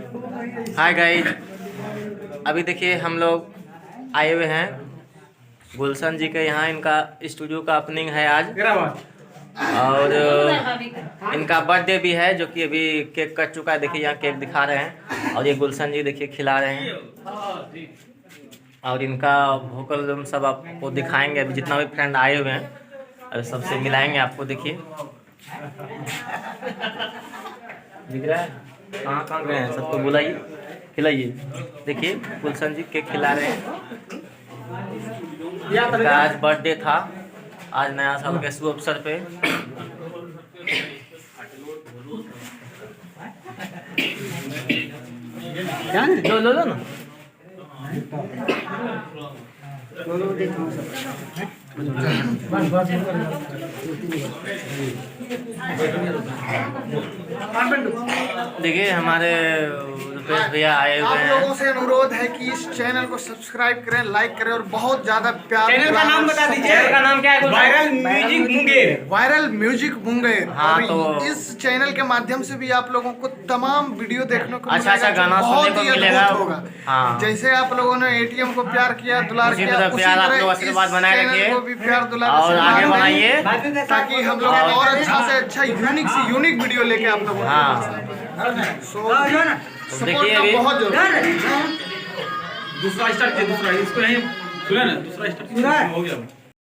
Hi guys, अभी देखिए हम लोग आए हुए हैं गुलशन जी के यहाँ। इनका स्टूडियो का ओपनिंग है आज और इनका बर्थडे भी है, जो कि अभी केक कट चुका है। देखिए यहाँ केक दिखा रहे हैं और ये गुलशन जी देखिए खिला रहे हैं और इनका वोकल सब आपको दिखाएंगे। अभी जितना भी फ्रेंड आए हुए हैं अभी सबसे मिलाएंगे आपको। देखिए दिख रहा है कहाँ कहाँ गए हैं, सबको बुलाइए खिलाइए। देखिए गुलशन जी केक खिला रहे हैं। आज बर्थडे था, आज नया साल के शुभ अवसर पे। लो लो लो ना। देखिए हमारे रुपेश भैया आए हुए हैं। आप लोगों से अनुरोध है कि इस चैनल को सब्सक्राइब करें, लाइक करें और बहुत ज्यादा प्यार। चैनल का नाम बता दीजिए। चैनल का नाम क्या है? Viral music Munger. Viral music Munger. हाँ, और तो इस चैनल के माध्यम से भी आप लोगों को तमाम वीडियो देखने को अच्छा गाना सुनने को मिलेगा। होगा। हाँ। जैसे आप लोगों ने एटीएम को प्यार किया, दुलार उसी किया, तरह प्यार आप लोग आशीर्वाद बनाए रखिए को भी प्यार दुलार और आगे बढ़ाइए, ताकि हम लोग और अच्छा से अच्छा यूनिक से यूनिक वीडियो लेके आप लोगों देखिए अभी बहुत जरूरी। दूसरा स्टार्ट किया, दूसरा इसको यहीं सुना ना, दूसरा स्टार्ट हो गया।